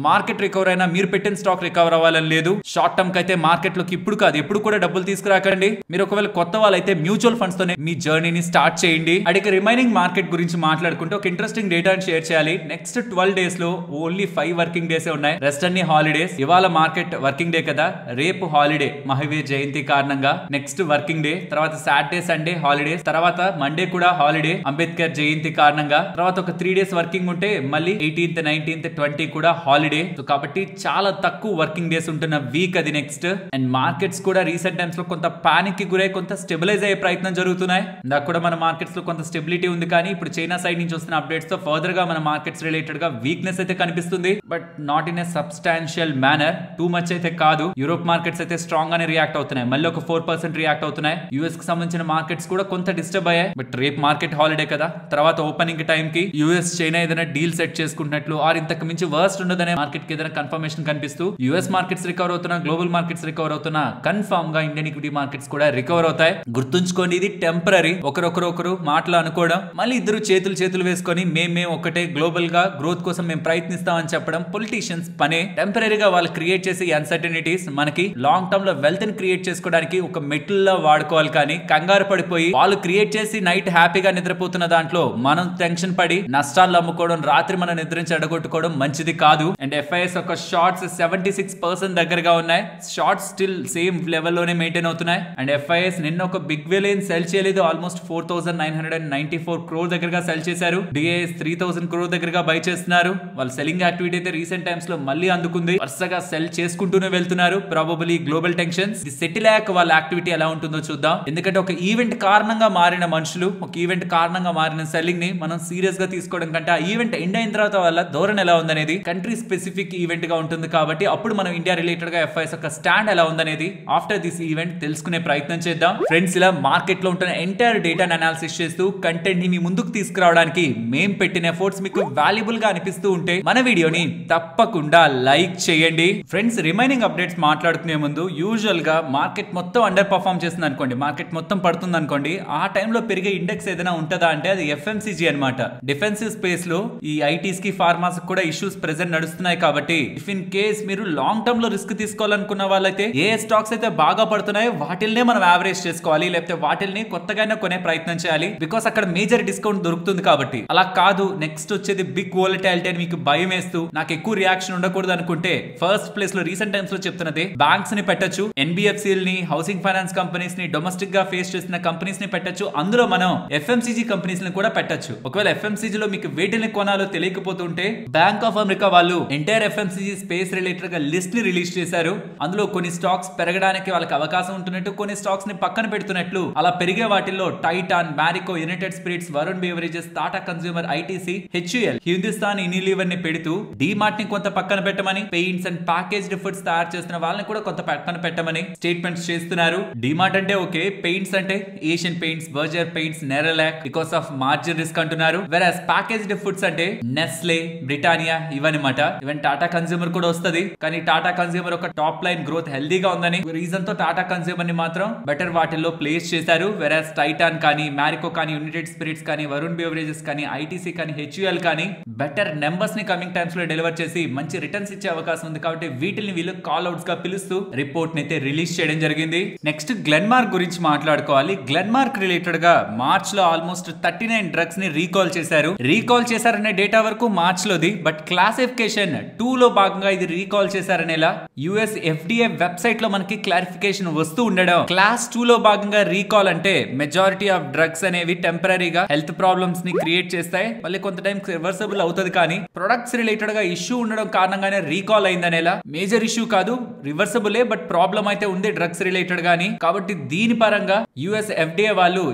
మార్కెట్ రికవర్ అయినా మీరు పెట్టిన స్టాక్ రికవర్ అవ్వాలని లేదు. షార్ట్ టర్మ్ కి అయితే మార్కెట్ లోకి ఇప్పుడు కాదు ఎప్పుడు కూడా డబ్బులు తీసుకురాకండి. మీరు ఒకవేళ కొత్త వాళ్ళైతే మ్యూచువల్ ఫండ్స్ తోనే మీ జర్నీని స్టార్ట్ చేయండి. అడిగి రిమైనింగ్ మార్కెట్ గురించి మాట్లాడుకుంటే ఒక ఇంట్రెస్టింగ్ డేటా షేర్ చేయాలి. నెక్స్ట్ 12 డేస్ లో ఓన్లీ 5 వర్కింగ్ డేస్ ఉన్నాయి, రెస్ట్ అన్ని హాలిడేస్. ఇవాళ మార్కెట్ వర్కింగ్ డే కదా, రేపు హాలిడే మహావీర్ జయంతి కారణంగా, నెక్స్ట్ వర్కింగ్ డే, తర్వాత సాటర్డే సండే హాలిడేస్, తర్వాత మండే కూడా హాలిడే అంబేద్కర్ జయంతి కారణంగా, తర్వాత ఒక 3 డేస్ వర్కింగ్ ఉంటే మళ్ళీ 18th 19th 20 కూడా హాలిడే. కాబట్టి చాలా తక్కువ వర్కింగ్ డేస్ ఉంటున్న వీక్ అది నెక్స్ట్. అండ్ మార్కెట్స్ కూడా రీసెంట్ టైమ్స్ లో కొంత పానిక్ కి గురై కొంత స్టెబిలైజ్ అయ్యే ప్రయత్నం జరుగుతున్నాయి. నాకు కూడా మన మార్కెట్స్ లో కొంత స్టెబిలిటీ ఉంది, కానీ ఇప్పుడు చైనా సైడ్ నుంచి వస్తున్న అప్డేట్స్ తో ఫర్దర్ గా మన మార్కెట్స్ రిలేటెడ్ గా వీక్నెస్ అయితే కనిపిస్తుంది. But not in a substantial manner, too much అయితే కాదు. యూరోప్ మార్కెట్స్ అయితే స్ట్రాంగ్ గానే రియాక్ట్ అవుతున్నాయి, మళ్ళీ ఒక 4% రియాక్ట్ అవుతున్నాయి. యూఎస్ కి సంబంధించిన మార్కెట్స్ కూడా కొంత డిస్టర్బ్ అయ్యాయి. బట్ రేపు మార్కెట్ హాలిడే కదా, తర్వాత ఓపెనింగ్ టైం కి యూఎస్ చైనా ఏదైనా డీల్ సెట్ చేసుకుంటున్నట్లు ఆర్ ఇంతకు మించి వర్స్ట్ ఉండదనే మార్కెట్ కి ఏదైనా కన్ఫర్మేషన్ కనిపిస్తూ యూఎస్ మార్కెట్స్ రికవర్ అవుతున్నా, గ్లోబల్ మార్కెట్స్ రికవర్ అవుతున్నా, కన్ఫర్మ్ గా ఇండియన్ ఈక్విటీ మార్కెట్స్ కూడా రికవర్ అవుతాయి. గుర్తుంచుకోండి, ఇది టెంపరీ. ఒకరు మాటలు అనుకోవడం, మళ్ళీ ఇద్దరు చేతులు వేసుకొని మేము ఒకటే గ్లోబల్ గా గ్రోత్ కోసం మేము ప్రయత్నిస్తామని చెప్పడం పొలిటీషియన్స్ పనే. టెంపరీగా వాళ్ళు క్రియేట్ చేసే అన్సర్టనిటీస్ మనకి లాంగ్ టర్మ్ లో వెల్త్ ని క్రియేట్ చేసుకోవడానికి ఒక మెట్లులా వాడుకోవాలి. కానీ కంగారు పడిపోయి వాళ్ళు క్రియేట్ చేసి నైట్ హ్యాపీగా నిద్రపోతున్న దాంట్లో మనం టెన్షన్ పడి నష్టాలు అమ్ముకోవడం, రాత్రి మన నిద్రించి అడగొట్టుకోవడం మంచిది కాదు. అండ్ ఎఫ్ఐఎస్ ఒక షార్ట్స్ 76% దగ్గరగా ఉన్నాయి, షార్ట్స్ స్టిల్ సేమ్ లెవెల్ లోనే మెయింటైన్ అవుతున్నాయి. అండ్ ఎఫ్ఐఎస్ నిన్న ఒక బిగ్ వేల్ ఏం సెల్ చేయలేదు, ఆల్మోస్ట్ 4994 crore దగ్గరగా సెల్ చేశారు. డిఐఎస్ 3000 crore దగ్గరగా బై చేస్తున్నారు. వాళ్ళ సెల్లింగ్ యాక్టివిటీ అయితే రీసెంట్ టైమ్స్ లో మళ్ళీ అందుకుంది, వరుసగా సెల్ చేసుకుంటూనే వెళ్తున్నారు. ప్రాబబుల్లీ గ్లోబల్ టెన్షన్స్ సెటిల్ అయ్యాక వాళ్ళ యాక్టివిటీ ఎలా ఉంటుందో చూద్దాం. ఎందుకంటే ఒక ఈవెంట్ కారణంగా మారిన మనుషులు, ఒక ఈవెంట్ కారణంగా మారిన సెల్లింగ్ ని మనం సీరియస్ గా తీసుకోవడం కంటే ఆ ఈవెంట్ ఎండ్ అయిన తర్వాత వాళ్ళ ధోరణి ఎలా ఉందనేది కంట్రీ స్పెసిఫిక్ ఈవెంట్ గా ఉంటుంది. కాబట్టి అప్పుడు మనం ఇండియా రిలేటెడ్ గా ఎఫ్ఐఎస్ యొక్క స్టాండ్ ఎలా ఉందనేది ఆఫ్టర్ దిస్ ఈవెంట్ తెలుసుకునే ప్రయత్నం చేద్దాం. ఫ్రెండ్స్, ఇలా మార్కెట్ లో ఉంటున్న ఎంటైర్ డేటాను అనాలిసిస్ చేస్తూ కంటెంట్ ని మీ ముందుకు తీసుకురావడానికి మేం పెట్టిన ఎఫర్ట్స్ మీకు వాల్యుబుల్ గా అనిపిస్తూ ఉంటే మన వీడియోని తప్పకుండా లైక్ చేయండి. ఫ్రెండ్స్, రిమైనింగ్ అప్డేట్స్ మాట్లాడుకునే ముందు యూజువల్ గా మార్కెట్ మొత్తం అండర్ పర్ఫార్మ్ చేస్తుంది అనుకోండి, మార్కెట్ మొత్తం పడుతుంది అనుకోండి, ఆ టైంలో పెరిగే ఇండెక్స్ ఏదైనా ఉంటుందా అంటే అది ఎఫ్ఎంసీజీ అనమాట. డిఫెన్సివ్ స్పేస్ లో ఈ ఐటీస్ కి ఫార్మాస్ కూడా ఇష్యూస్ ప్రెసెంట్ నడుస్తున్నాయి. కాబట్టి ఇఫ్ ఇన్ కేస్ మీరు లాంగ్ టర్మ్ లో రిస్క్ తీసుకోవాలనుకున్న వాళ్ళైతే ఏ స్టాక్స్ అయితే బాగా పడుతున్నాయో వాటిల్నే మనం యావరేజ్ చేసుకోవాలి, లేకపోతే వాటిల్ని కొత్తగానే కొనే ప్రయత్నం చేయాలి. బికాస్ అక్కడ మేజర్ డిస్కౌంట్ దొరుకుతుంది కాబట్టి. అలా కాదు నెక్స్ట్ వచ్చేది బిగ్ వోలటాలిటీ అని మీకు భయం వేస్తూ నాకు ఎక్కువ రియాక్షన్ ఉండకూడదు అనుకుంటే ఫస్ట్ ప్లేస్ లో రీసెంట్ టైమ్స్ లో చెప్తున్నది బ్యాంక్స్ ని పెట్టచ్చు, ఎన్బిఎఫ్సిల్ని, హౌసింగ్ ఫైనాన్స్ కంపెనీస్ ని, డొమెస్టిక్ గా ఫేస్ చేసిన కంపెనీస్ ని పెట్టచ్చు. అందులో మనం ఎఫ్ఎంసీజీ కంపెనీస్ ని కూడా పెట్టచ్చు. ఒకవేళ ఎఫ్ఎంసీజీ లో మీకు వేటిని కొనాలో తెలియకపోతుంటే బ్యాంక్ ఆఫ్ అమెరికా వాళ్ళు ఎంటైర్ ఎఫ్ఎంసీజీ స్పేస్ రిలేటెడ్ గా లిస్ట్ ని రిలీజ్ చేశారు. అందులో కొన్ని స్టాక్స్ పెరగడానికి వాళ్ళకి అవకాశం ఉంటున్నట్టు, కొన్ని స్టాక్స్ ని పక్కన పెడుతున్నట్లు. అలా పెరిగే వాటిల్లో Titan, Marico, United spirits, Varun beverages, Tata consumer, ITC, HUL, Hindustan Unilever ని పెడుతూ డీమార్ట్ ని కొంత పక్కన పెట్టమని, పెయింట్స్ అండ్ ప్యాకేజ్డ్ ఫుడ్స్ తయారు చేస్తున్న వాళ్ళని కూడా కొంత పక్కన పెట్టమని స్టేట్మెంట్స్ చేస్తున్నారు. డీమార్ట్ అంటే ఓకే, పెయింట్స్ అంటే Asian paints, Berger paints, Nerolac because of margin risk అంటున్నారు. వెరాస్ ప్యాకేజ్డ్ ఫుడ్స్ అంటే నెస్లే, బ్రిటానియా ఇవన్నమాట. ఈవెన్ టాటా కన్స్యూమర్ కూడా వస్తుంది. కానీ టాటా కన్స్యూమర్ ఒక టాప్ లైన్ గ్రోత్ హెల్దీగా ఉందని రీజన్ తో టాటా కన్స్యూమర్ ని మాత్రం బెటర్ వాటిల్లో ప్లేస్ చేశారు. వెరాస్ టైటాన్ కానీ, మ్యారికో కానీ, యునైటెడ్ స్పిరిట్స్ కానీ, వరుణ్ బెవరేజెస్ కానీ, ఐటీసీ కానీ, హెచ్యుఎల్ కానీ బెటర్ నెంబర్స్ ని కమింగ్ టైమ్స్ లో డెలివర్ చేసి మంచి రిటర్న్స్ ఇచ్చే అవకాశం ఉంది. కాబట్టి వీటిని వీళ్ళు కాల్ అవుట్స్ గా పిలుస్తూ రిపోర్ట్ ని అయితే రిలీజ్ చేయడం జరిగింది. నెక్స్ట్ గ్లెన్మార్క్ గురించి మాట్లాడుకోవాలి. గ్లెన్మార్క్ రిలేటెడ్ గా మార్చ్ లో ఆల్మోస్ట్ 39 డ్రగ్స్ ని రీకాల్ చేశారు. రీకాల్ చేశారనే డేటా వరకు మార్చ్ లోది, బట్ క్లాసిఫికేషన్ 2 లో భాగంగా ఇది రీకాల్ చేశారనేలా యుఎస్ ఎఫ్డిఏ వెబ్సైట్ లో మనకి క్లారిఫికేషన్ వస్తూ ఉండడం. క్లాస్ 2 లో భాగంగా రీకాల్ అంటే మెజారిటీ ఆఫ్ డ్రగ్స్ అనేవి టెంపరీగా హెల్త్ ప్రాబ్లమ్స్ ని క్రియేట్ చేస్తాయి, మళ్ళీ కొంత టైం రివర్సబుల్ అవుతుంది. కానీ ప్రొడక్ట్స్ రిలేటెడ్ గా ఇష్యూ ఉండడం కారణంగానే రీకాల్ అయిందనేలా. మేజర్ ఇష్యూ కాదు, రివర్సబులే, బట్ ప్రాబ్లం అయితే ఉంది డ్రగ్స్ రిలేటెడ్ గానీ. కాబట్టి దీని పరంగా యుఎస్ ఎఫ్డిఏ వాళ్ళు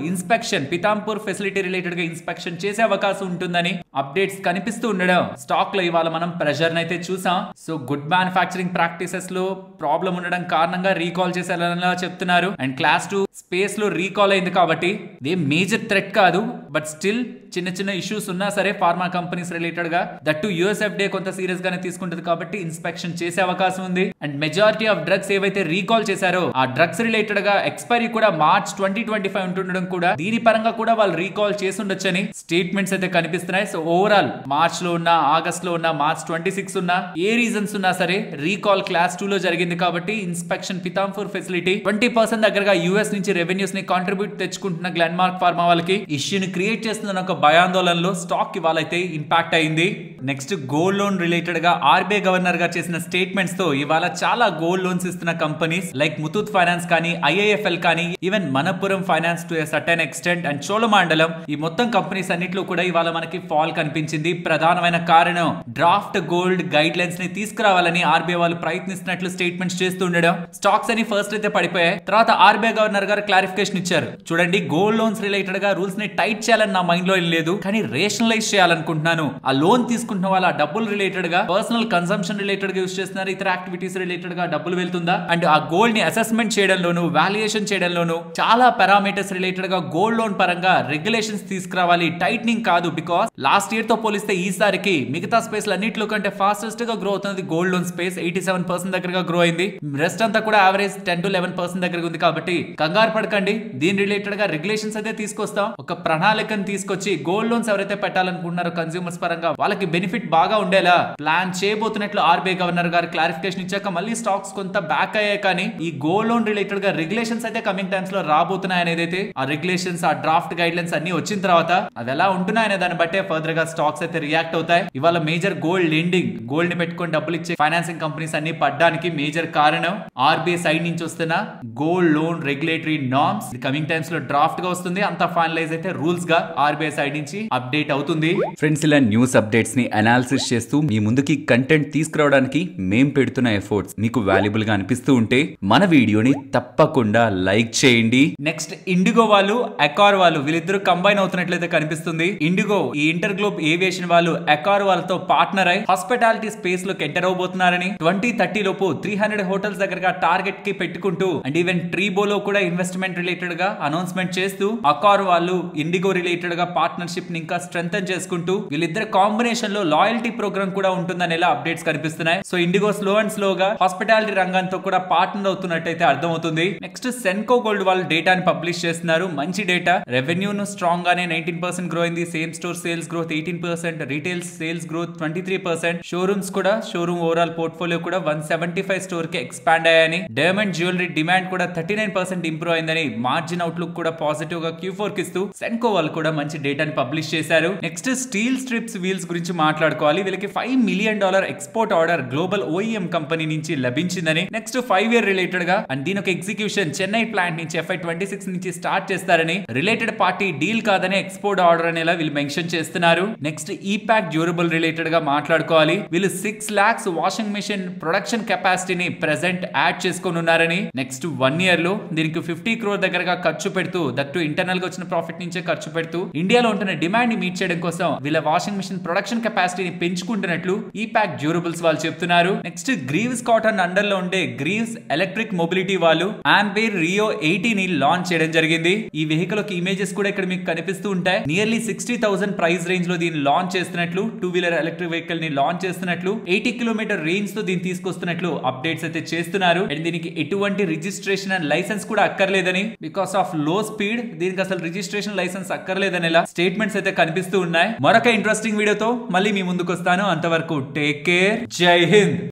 ఇన్స్పెక్షన్ పితాంపూర్ ఫెసిలిటీ రిలేటెడ్ గా ఇన్స్పెక్షన్ చేసే అవకాశం ఉంటుందని అప్డేట్స్ కనిపిస్తూ ఉండడం. స్టాక్ లో ఇవాళ మనం ప్రెషర్ అయితే చూసాం. సో గుడ్ మ్యానుఫ్యాక్చరింగ్ ప్రాక్టీసెస్ లో ప్రాబ్లం ఉండడం కారణంగా రీకాల్ చేసేలా చెప్తున్నారు. అండ్ క్లాస్ 2 స్పేస్ లో రీకాల్ అయింది కాబట్టి ఇది మేజర్ థ్రెట్ కాదు, బట్ స్టిల్ చిన్న చిన్న ఇష్యూస్ ఉన్నా సరే ఫార్మా కంపెనీస్ రిలేటెడ్ గా దట్టు యుఎస్ఎఫ్డిఏ కొంత సీరియస్ గానే తీసుకుంటుంది కాబట్టి ఇన్స్పెక్షన్ చేసే అవకాశం ఉంది. అండ్ మెజారిటీ ఆఫ్ డ్రగ్స్ ఏవైతే రీకాల్ చేశారో ఆ డ్రగ్స్ రిలేటెడ్ గా ఎక్స్పైరీ కూడా మార్చ్ 2025 ఉంటుండడం కూడా దీని పరంగా కూడా వాళ్ళు రీకాల్ చేసి ఉండొచ్చని స్టేట్మెంట్స్ అయితే కనిపిస్తున్నాయి. సో ఓవరాల్ మార్చ్ లో ఉన్న, ఆగస్ట్ లో ఉన్న, మార్చ్ 26 ఉన్న ఏ రీజన్స్ ఉన్నా సరే రీకాల్ క్లాస్ 2 లో జరిగింది కాబట్టి ఇన్స్పెక్షన్ పితాంపూర్ ఫెసిలిటీ 20% దగ్గరగా యుఎస్ నుంచి రెవెన్యూస్ ని కాంట్రిబ్యూట్ తెచ్చుకుంటున్న గ్లెన్మార్క్ ఫార్మా వాళ్ళకి ఇష్యూని క్రియేట్ చేస్తున్న ఒక భయాందోళనలో స్టాక్ ఇవాళ అయితే ఇంపాక్ట్ అయింది. నెక్స్ట్ గోల్డ్ లోన్ రిలేటెడ్ గా ఆర్బీఐ గవర్నర్ గా చేసిన స్టేట్మెంట్స్ తో ఇవాళ చాలా గోల్డ్ లోన్స్ ఇస్తున్న కంపెనీస్ లైక్ ముతూట్ ఫైనాన్స్ కానీ, ఐఐఎఫ్ఎల్ కానీ, even Manappuram finance to a certain extent and Cholamandalam, ఈ మొత్తం కంపెనీస్ అన్నిట్లో కూడా ఇవాళ మనకి ఫాల్ కనిపించింది. ప్రధానమైన కారణం డ్రాఫ్ట్ గోల్డ్ గైడ్ లైన్స్ ని తీసుకురావాలని ఆర్బీఐ వాళ్ళు ప్రయత్నిస్తున్నట్లు స్టేట్మెంట్స్ చేస్తూ ఉండడం. స్టాక్స్ అని ఫస్ట్ అయితే పడిపోయాయి. తర్వాత ఆర్బీఐ గవర్నర్ గారు క్లారిఫికేషన్ ఇచ్చారు. చూడండి, గోల్డ్ లోన్స్ రిలేటెడ్ గా రూల్స్ ని టైట్ చేయాలని నా మైండ్ లో లేదు, కానీ రేషనలైజ్ చేయాలనుకుంటున్నాను. ఆ లోన్ తీసుకుంటున్న వాళ్ళ డబ్బులు రిలేటెడ్ గా పర్సనల్ కన్సంప్షన్ రిలేటెడ్ గా యూస్ చేస్తున్నారు, ఇతర యాక్టివిటీస్ రిలేటెడ్ గా డబ్బులు వెళ్తుందా, అండ్ ఆ గోల్డ్ ని అసెస్మెంట్ చేయడంలోను, వాల్యుయేషన్ చేయడంలోను చాలా పారామీటర్స్ రిలేటెడ్ గా గోల్డ్ లోన్ పరంగా రెగ్యులేషన్స్ తీసుకురావాలి, టైట్నింగ్ కాదు. బికాస్ లాస్ట్ ఇయర్ తో పోలిస్తే ఈసారికి మిగతా స్పేస్ అన్నింటిలో కంటే ఫాస్టెస్ట్ గా గ్రో అవుతుంది గోల్డ్ లోన్ స్పేస్. 87% దగ్గరగా గ్రో అయింది. రెస్ట్ అంతా కూడా యావరేజ్ 10 to 11% దగ్గర ఉంది. కాబట్టి కంగారు పడకండి, దీని రిలేటెడ్ గా రెగ్యులేషన్స్ అయితే తీసుకొస్తాం. ఒక ప్రణాళికను తీసుకొచ్చి గోల్డ్ లోన్స్ ఎవరైతే పెట్టాలనుకుంటున్నారో కన్స్యూమర్స్ పరంగా వాళ్ళకి బెనిఫిట్ బాగా ఉండేలా ప్లాన్ చేయబోతున్నట్లు ఆర్బీఐ గవర్నర్ గారు క్లారిఫికేషన్ ఇచ్చాక మళ్ళీ స్టాక్స్ కొంత బ్యాక్ అయ్యాయి. కానీ ఈ గోల్డ్ లోన్ రిలేటెడ్ గా రెగ్యులేషన్స్ అయితే కమింగ్ టైమ్స్ లో రాబోతున్నాయి అనేది, ఆ రెగ్యులేషన్స్, ఆ డ్రాఫ్ట్ గైడ్ లైన్స్ అన్ని వచ్చిన తర్వాత అవి ఎలా ఉంటున్నాయనే దాన్ని బట్టే ఫర్దర్ గా స్టాక్స్ అయితే రియాక్ట్ అవుతాయి. ఇవాళ మేజర్ గోల్డ్ లెండింగ్, గోల్డ్ ని పెట్టుకొని డబ్బులు ఇచ్చే ఫైనాన్సింగ్ కంపెనీస్ అన్ని పడ్డానికి మేజర్ కారణం ఆర్బీఐ సైడ్ నుంచి వస్తున్న gold loan regulatory norms. Coming times లో డ్రాఫ్ట్ గా వస్తుంది, అంతా ఫైనలైజ్ అయితే రూల్స్ గా ఆర్బీఐ సైడ్ నుంచి అప్డేట్ అవుతుంది. ఫ్రెండ్స్, ఇలా న్యూస్ అప్డేట్స్ ని అనాలిసిస్ చేస్తూ మీ ముందుకి కంటెంట్ తీసుకురావడానికి మేం పెడుతున్న ఎఫర్ట్స్ మీకు వాల్యుబుల్ గా అనిపిస్తూ ఉంటే మన వీడియోని తప్పకుండా లైక్ చేయండి. నెక్స్ట్ ఇండిగో వాళ్ళు, అకార్ వాళ్ళు, వీళ్ళిద్దరూ కంబైన్ అవుతున్నట్లయితే కనిపిస్తుంది. ఇండిగో ఈ ఇంటర్ గ్లోబ్ ఏవియేషన్ వాళ్ళు అకార్ వాళ్ళతో పార్ట్నర్ అయి హాస్పిటాలిటీ స్పేస్ లోకి ఎంటర్ అవబోతున్నారని 2030 లోపు 300 హోటల్స్ దగ్గరగా టార్గెట్ కి పెట్టుకుంటూ అండ్ ఈవెన్ ట్రీబోలో కూడా ఇన్వెస్ట్మెంట్ రిలేటెడ్ గా అనౌన్స్మెంట్ చేస్తూ అకార్ వాళ్ళు ఇండిగో రిలేటెడ్ గా పార్ట్నర్షిప్ ని ఇంకా స్ట్రెంథెన్ చేసుకుంటూ వీళ్ళిద్దరు కాంబినేషన్ లో లాయల్టీ ప్రోగ్రామ్ కూడా ఉంటుందని ఎలా అప్డేట్స్ కనిపిస్తున్నాయి. సో ఇండిగో స్లో అండ్ స్లోగా హాస్పిటాలిటీ రంగంతో కూడా పార్ట్నర్ అవుతున్నట్టయితే అర్థమవుతుంది. నెక్స్ట్ సెన్కో గోల్డ్ వాళ్ళు డేటాని పబ్లిష్ చేస్తున్నారు. మంచి డేటా, రెవెన్యూ ను స్ట్రాంగ్ గానే 19% గ్రో అయింది. Same store sales growth 18%, retail sales growth 23%. Showrooms కూడా, షోరూమ్ ఓవరాల్ పోర్ట్ఫోలియో కూడా 175 స్టోర్ కి ఎక్స్పాండ్ అయ్యాయని, డైమండ్ జ్యువెలరీ డిమాండ్ కూడా 39% ఇంప్రూవ్ అయిందని, మార్జిన్ అవుట్లుక్ కూడా పాజిటివ్ గా Q4 కి ఇస్తూ సెన్కో వాళ్ళు కూడా మంచి డేటాని పబ్లిష్ చేశారు. నెక్స్ట్ స్టీల్ స్ట్రిప్స్ వీల్స్ గురించి మాట్లాడుకోవాలి. వీళ్ళకి $5 million export order global OEM company నుంచి లభించిందని, నెక్స్ట్ 5 year రిలేటెడ్ గా అండ్ దీని ఒక ఎగ్జిక్యూషన్ చెన్నై ప్లాంట్ నుంచి FY26 నుంచి స్టార్ట్ చేస్తారని, రిలేటెడ్ పార్టీ డీల్ కాదని ఎక్స్పోర్ట్ ఆర్డర్ అనేలా వీళ్ళు మెన్షన్ చేస్తున్నారు. నెక్స్ట్ ఈపాక్ డ్యూరబుల్ రిలేటెడ్ గా మాట్లాడుకోవాలి. వీళ్ళు 6 lakhs వాషింగ్ మెషిన్ ప్రొడక్షన్ కెపాసిటీని ప్రెసెంట్ యాడ్ చేసుకొని ఉన్నారని, నెక్స్ట్ 1 year లో దీనికి 50 crore దగ్గరగా ఖర్చు పెడుతూ, దట్టు ఇంటర్నల్ గా వచ్చిన ప్రాఫిట్ నుంచే ఖర్చు పెడుతూ ఇండియాలో ఉంటున్న డిమాండ్ ని మీట్ చేయడం కోసం వీళ్ళ వాషింగ్ మెషిన్ ప్రొడక్షన్ కెపాసిటీని పెంచుకుంటున్నట్లు ఈపాక్ డ్యూరబుల్స్ వాళ్ళు చెప్తున్నారు. నెక్స్ట్ గ్రీవ్స్ కాటన్ అండర్ లో ఉండే గ్రీవ్స్ ఎలక్ట్రిక్ మొబిలిటీ వాళ్ళు ఆంపేర్ రియో 80 ని లాంచ్ చేయడం జరిగింది. ఈ వెహికల్ యొక్క ఇమేజెస్ కూడా ఇక్కడ మీకు కనిపిస్తూ ఉంటాయి. నియర్లీ 60,000 ప్రైస్ రేంజ్ లో దీన్ని లాంచ్ చేస్తున్నట్లు, 2 wheeler ఎలక్ట్రిక్ వెహికల్ ని లాంచ్ చేస్తున్నట్లు 80 కిలోమీటర్ రేంజ్ తో దీన్ని తీసుకొస్తున్నట్లు అప్డేట్స్ అయితే చేస్తున్నారు. అండ్ దీనికి ఎటువంటి రిజిస్ట్రేషన్ అండ్ లైసెన్స్ కూడా అక్కర్లేదని, బికాస్ ఆఫ్ లో స్పీడ్ దీనికి అసలు రిజిస్ట్రేషన్ లైసెన్స్ అక్కర్లేదని ఇలా స్టేట్మెంట్స్ అయితే కనిపిస్తూ ఉన్నాయి. మరొక ఇంట్రెస్టింగ్ వీడియోతో మళ్ళీ మీ ముందుకు వస్తాను. అంతవరకు టేక్ కేర్. జై హింద్.